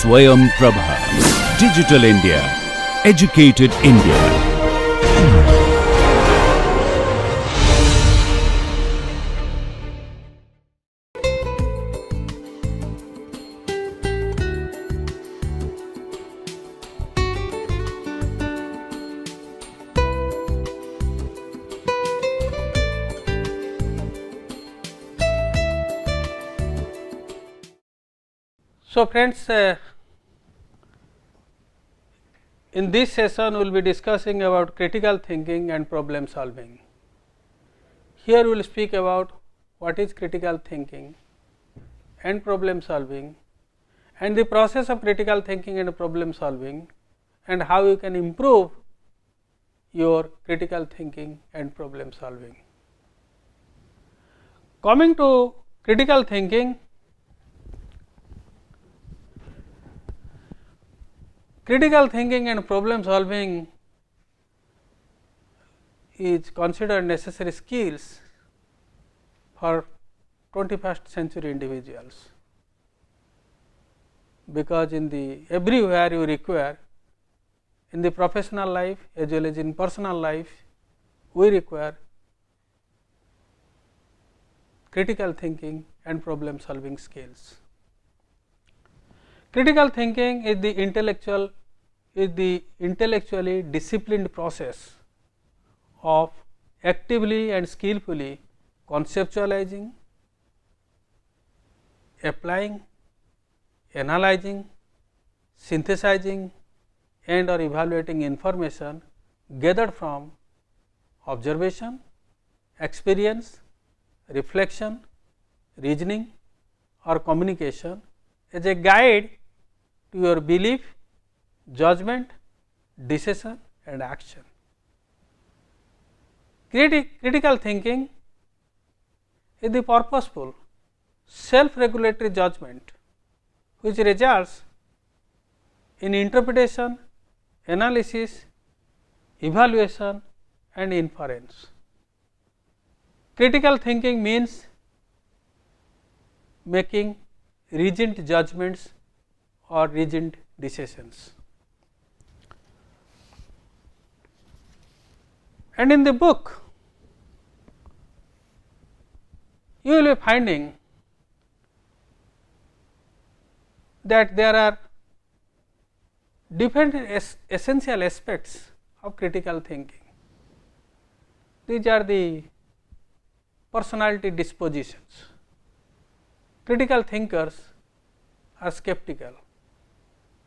Swayam Prabha. Digital India. Educated India. So, friends, in this session we will be discussing about critical thinking and problem solving. Here we will speak about what is critical thinking and problem solving, and the process of critical thinking and problem solving, and how you can improve your critical thinking and problem solving. Coming to critical thinking, critical thinking and problem solving is considered necessary skills for 21st century individuals, because in the everywhere you require, in the professional life as well as in personal life, we require critical thinking and problem solving skills. Critical thinking is the intellectually disciplined process of actively and skillfully conceptualizing, applying, analyzing, synthesizing and or evaluating information gathered from observation, experience, reflection, reasoning or communication as a guide to your belief, judgment, decision and action. Critical thinking is the purposeful, self-regulatory judgment which results in interpretation, analysis, evaluation and inference. Critical thinking means making reasoned judgments or reasoned decisions. And in the book, you will be finding that there are different essential aspects of critical thinking. These are the personality dispositions. Critical thinkers are skeptical,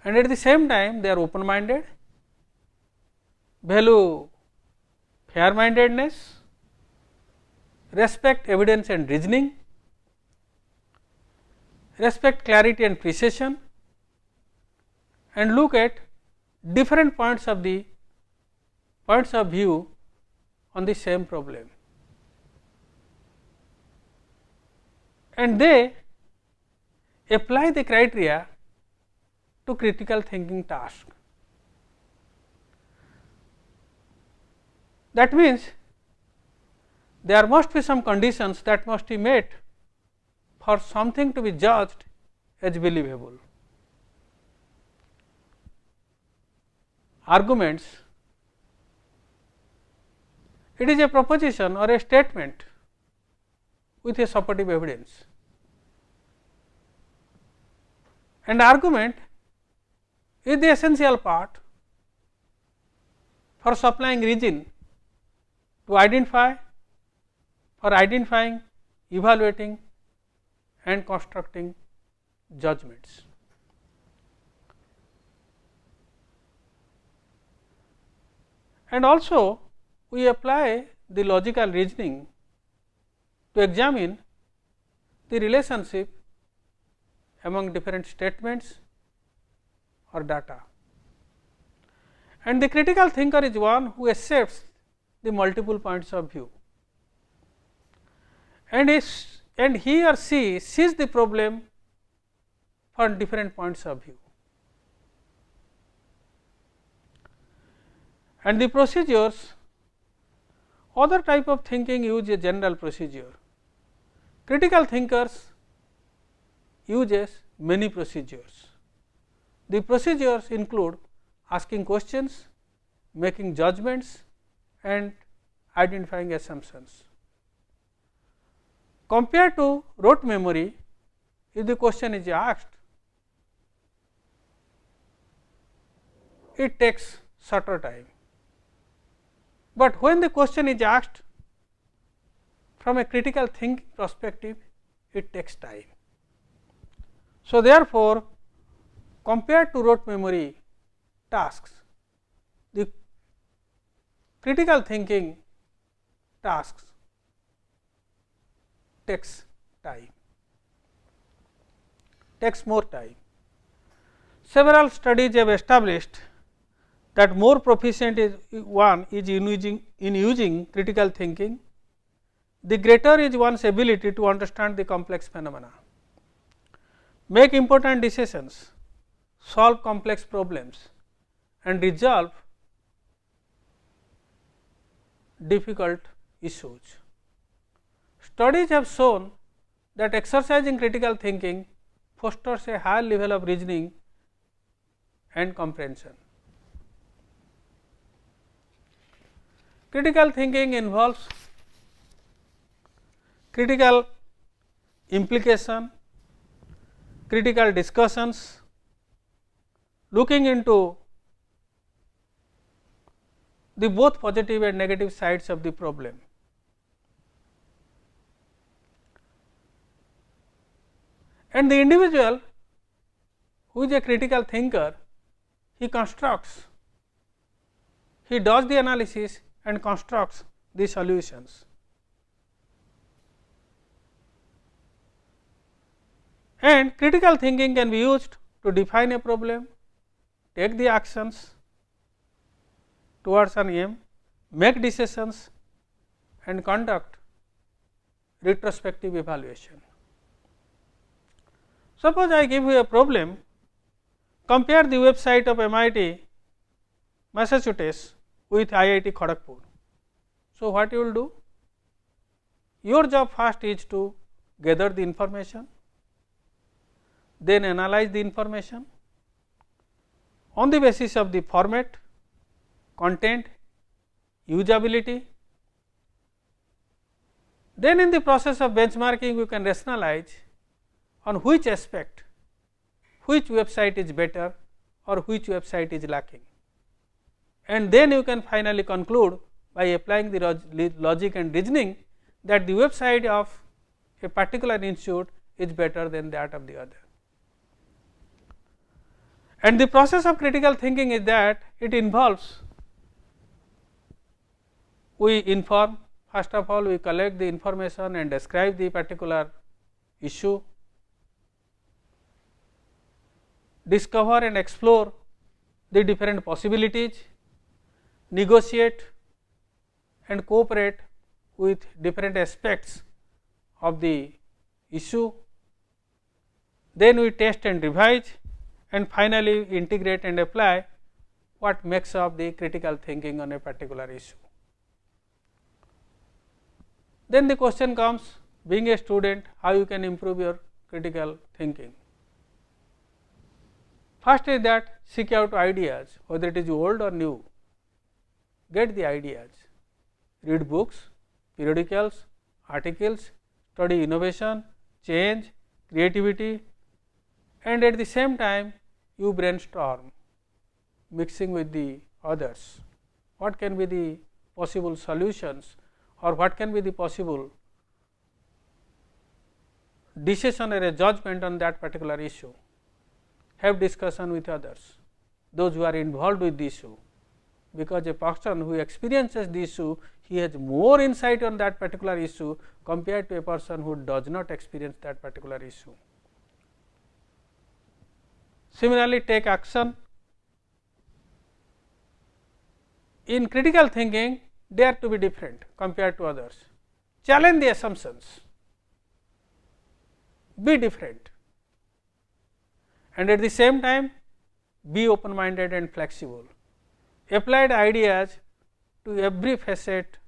and at the same time they are open minded, value fair mindedness, respect evidence and reasoning, respect clarity and precision, and look at different points of view on the same problem, and they apply the criteria to critical thinking task. That means there must be some conditions that must be met for something to be judged as believable. Arguments, it is a proposition or a statement with a supportive evidence, and argument is the essential part for supplying reason to identifying, evaluating and constructing judgments. And also we apply the logical reasoning to examine the relationship among different statements or data. And the critical thinker is one who accepts the multiple points of view, and he or she sees the problem from different points of view. And the procedures, other type of thinking use a general procedure. Critical thinkers uses many procedures. The procedures include asking questions, making judgments and identifying assumptions. Compared to rote memory, if the question is asked, it takes shorter time, but when the question is asked from a critical thinking perspective, it takes time. So, therefore, compared to rote memory tasks, the critical thinking tasks takes time, takes more time. Several studies have established that more proficient one is in using critical thinking, the greater is one's ability to understand the complex phenomena, make important decisions, solve complex problems and resolve difficult issues. Studies have shown that exercising critical thinking fosters a higher level of reasoning and comprehension. Critical thinking involves critical implication, critical discussions, looking into the both positive and negative sides of the problem. And the individual who is a critical thinker, he constructs, he does the analysis and constructs the solutions. And critical thinking can be used to define a problem, take the actions towards an aim, make decisions and conduct retrospective evaluation. Suppose I give you a problem, compare the website of MIT Massachusetts with IIT Kharagpur. So, what you will do? Your job first is to gather the information, then analyze the information on the basis of the format, content, usability. Then in the process of benchmarking, you can rationalize on which aspect, which website is better or which website is lacking. And then you can finally conclude by applying the logic and reasoning that the website of a particular institute is better than that of the other. And the process of critical thinking is that it involves, we inform, first of all we collect the information and describe the particular issue, discover and explore the different possibilities, negotiate and cooperate with different aspects of the issue, then we test and revise and finally integrate and apply what makes up the critical thinking on a particular issue. Then the question comes, being a student, how you can improve your critical thinking. First is that seek out ideas, whether it is old or new, get the ideas, read books, periodicals, articles, study innovation, change, creativity, and at the same time you brainstorm, mixing with the others, what can be the possible solutions or what can be the possible decision or a judgment on that particular issue. Have discussion with others, those who are involved with the issue, because a person who experiences the issue, he has more insight on that particular issue compared to a person who does not experience that particular issue. Similarly, take action. In critical thinking, dare to be different compared to others, challenge the assumptions, be different, and at the same time be open minded and flexible. Applied ideas to every facet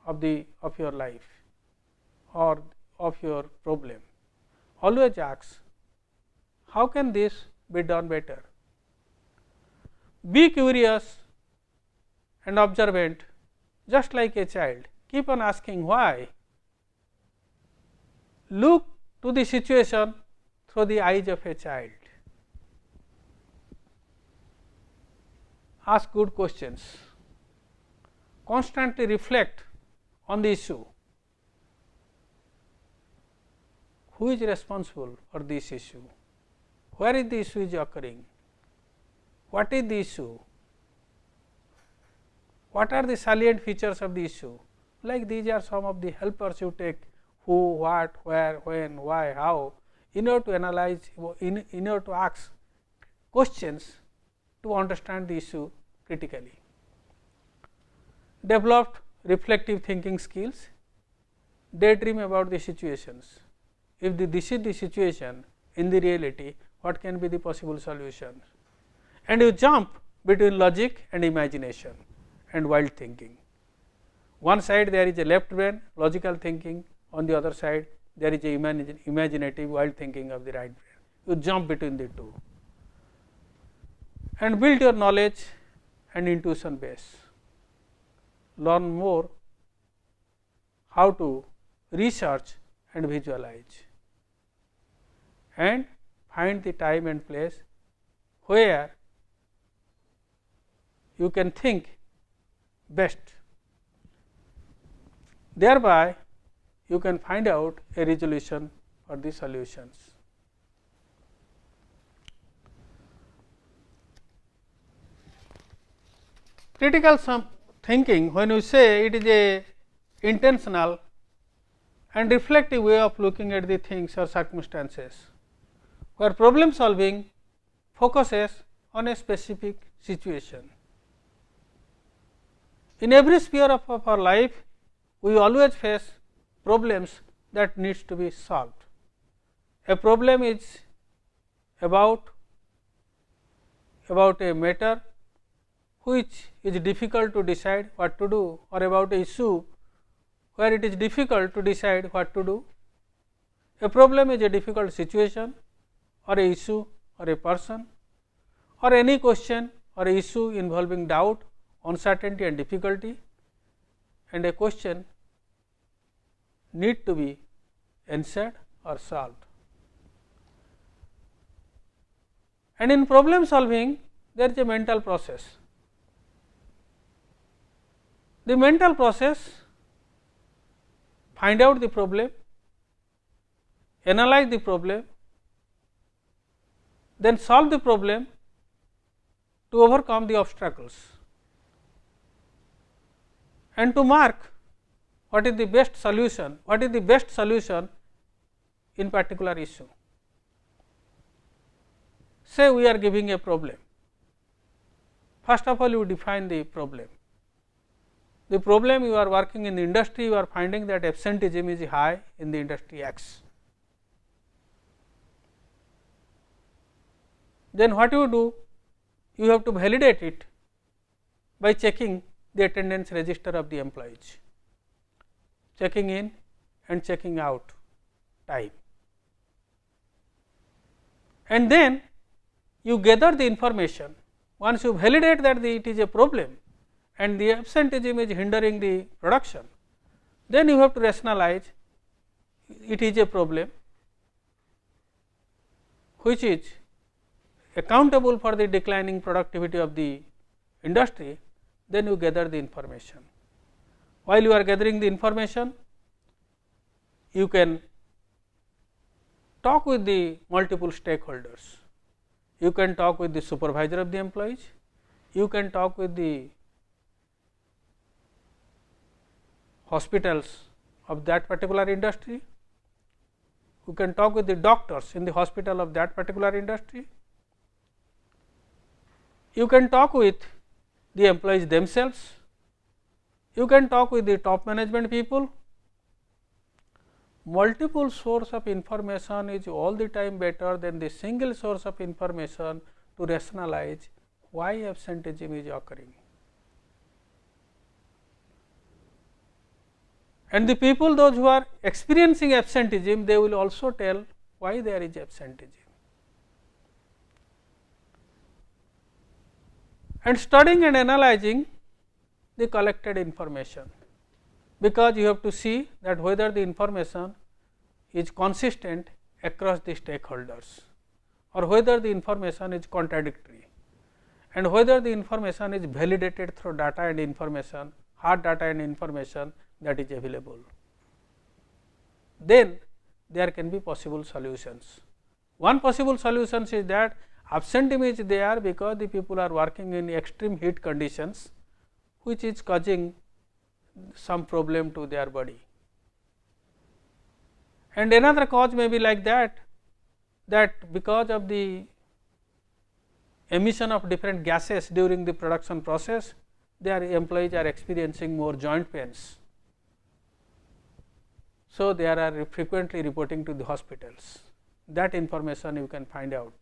of your life or of your problem. Always ask, how can this be done better? Be curious and observant, just like a child. Keep on asking why. Look to the situation through the eyes of a child. Ask good questions. Constantly reflect on the issue. Who is responsible for this issue? Where is the issue is occurring? What is the issue? What are the salient features of the issue? Like these are some of the helpers you take: who, what, where, when, why, how, in order to analyze, in order to ask questions to understand the issue critically. Developed reflective thinking skills. Daydream about the situations. If this is the situation in the reality, what can be the possible solutions? And you jump between logic and imagination and wild thinking. One side there is a left brain, logical thinking; on the other side there is a imaginative, wild thinking of the right brain. You jump between the two and build your knowledge and intuition base. Learn more how to research and visualize, and find the time and place where you can think best. Thereby, you can find out a resolution for the solutions. Critical thinking, when you say, it is a intentional and reflective way of looking at the things or circumstances, where problem solving focuses on a specific situation. In every sphere of our life, we always face problems that needs to be solved. A problem is about a matter which is difficult to decide what to do, or about an issue where it is difficult to decide what to do. A problem is a difficult situation, or a issue, or a person, or any question or a issue involving doubt, uncertainty and difficulty, and a question need to be answered or solved. And in problem solving, there is a mental process. The mental process: find out the problem, analyze the problem, then solve the problem to overcome the obstacles, and to mark what is the best solution, in particular issue. Say we are giving a problem. First of all, you define the problem. The problem, you are working in the industry, you are finding that absenteeism is high in the industry X. Then what you do? You have to validate it by checking the attendance register of the employees, checking in and checking out time, and then you gather the information. Once you validate that it is a problem and the absenteeism is hindering the production, then you have to rationalize it is a problem which is accountable for the declining productivity of the industry. Then you gather the information. While you are gathering the information, you can talk with the multiple stakeholders. You can talk with the supervisor of the employees, you can talk with the hospitals of that particular industry, you can talk with the doctors in the hospital of that particular industry, you can talk with the employees themselves, you can talk with the top management people. Multiple source of information is all the time better than the single source of information to rationalize why absenteeism is occurring. And the people, those who are experiencing absenteeism, they will also tell why there is absenteeism. and studying and analyzing the collected information, because you have to see that whether the information is consistent across the stakeholders or whether the information is contradictory, and whether the information is validated through data and information, hard data and information that is available. Then there can be possible solutions. One possible solution is that absenteeism is there because the people are working in extreme heat conditions, which is causing some problem to their body. And another cause may be like that because of the emission of different gases during the production process, their employees are experiencing more joint pains. So, they are frequently reporting to the hospitals. That information you can find out.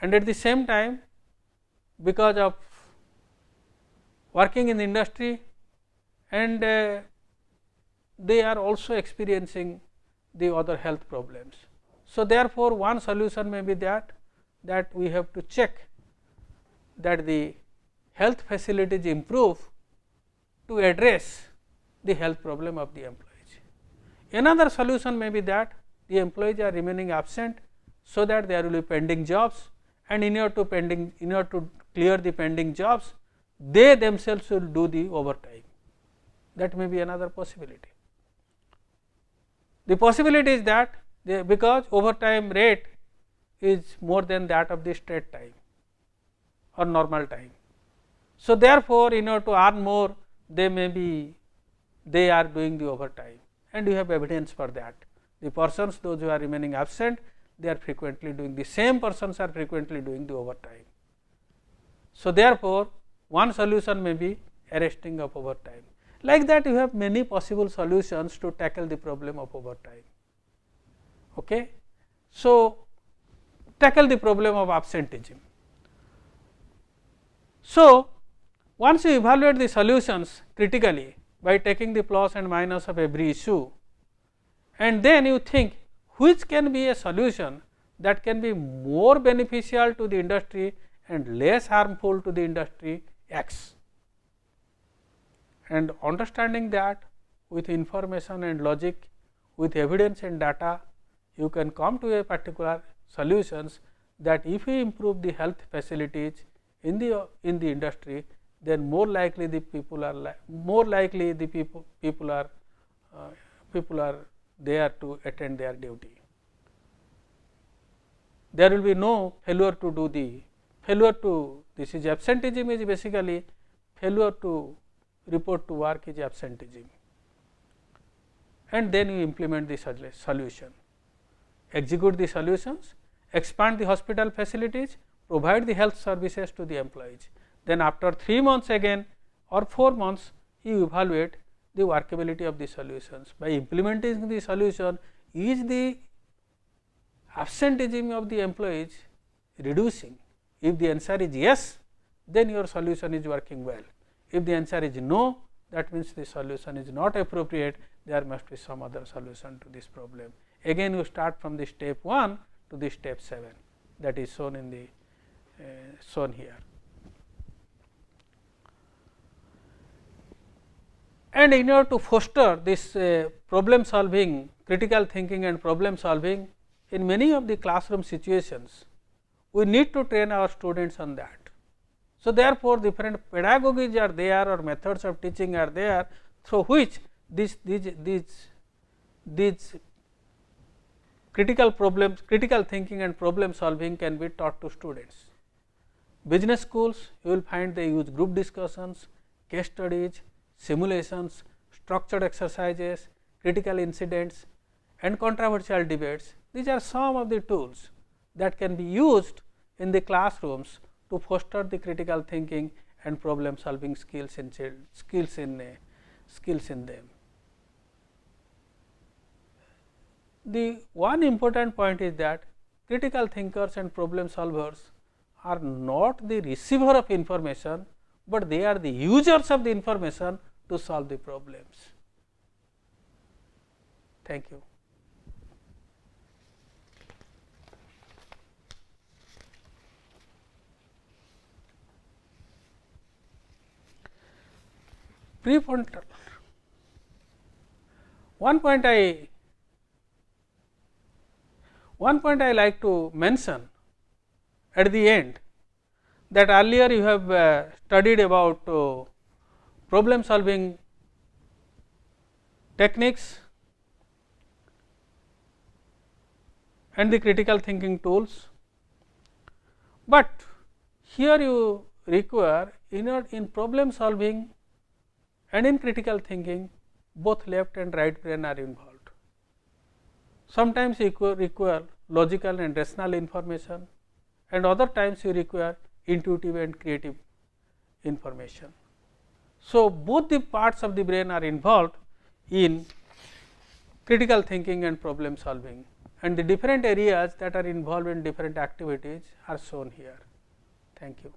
And at the same time, because of working in the industry, and they are also experiencing the other health problems. So, therefore, one solution may be that we have to check that the health facilities improve to address the health problem of the employees. Another solution may be that the employees are remaining absent, so that there will be pending jobs, and in order to clear the pending jobs, they themselves will do the overtime. That may be another possibility. The possibility is that because overtime rate is more than that of the straight time or normal time. So, therefore, in order to earn more, they are doing the overtime, and you have evidence for that. The persons, those who are remaining absent, they are frequently doing, the same persons are frequently doing the overtime. So, therefore, one solution may be arresting of overtime. Like that, you have many possible solutions to tackle the problem of overtime. Okay? So, tackle the problem of absenteeism. So, once you evaluate the solutions critically by taking the plus and minus of every issue, and then you think which can be a solution that can be more beneficial to the industry and less harmful to the industry X. And understanding that with information and logic, with evidence and data, you can come to a particular solutions that if we improve the health facilities in the industry, then more likely the people are there to attend their duty. There will be no failure to do this is absenteeism is basically failure to report to work is absenteeism, and then you implement the solution, execute the solutions, expand the hospital facilities, provide the health services to the employees. Then after 3 months again or 4 months, you evaluate the workability of the solutions. By implementing the solution, is the absenteeism of the employees reducing? If the answer is yes, then your solution is working well. If the answer is no, that means the solution is not appropriate, there must be some other solution to this problem. Again you start from the step 1 to the step 7, that is shown in the shown here. And in order to foster this problem solving, critical thinking and problem solving in many of the classroom situations, we need to train our students on that. So, therefore, different pedagogies are there or methods of teaching are there, through which these critical problems, critical thinking and problem solving can be taught to students. Business schools, you will find they use group discussions, case studies, simulations, structured exercises, critical incidents and controversial debates. These are some of the tools that can be used in the classrooms to foster the critical thinking and problem solving skills in them. The one important point is that critical thinkers and problem solvers are not the receiver of information, but they are the users of the information to solve the problems. Thank you. prefrontal. One point I like to mention at the end, that earlier you have studied about problem solving techniques and the critical thinking tools, but here you require in problem solving and in critical thinking both left and right brain are involved. Sometimes you require logical and rational information, and other times you require intuitive and creative information. So, both the parts of the brain are involved in critical thinking and problem solving, and the different areas that are involved in different activities are shown here. Thank you.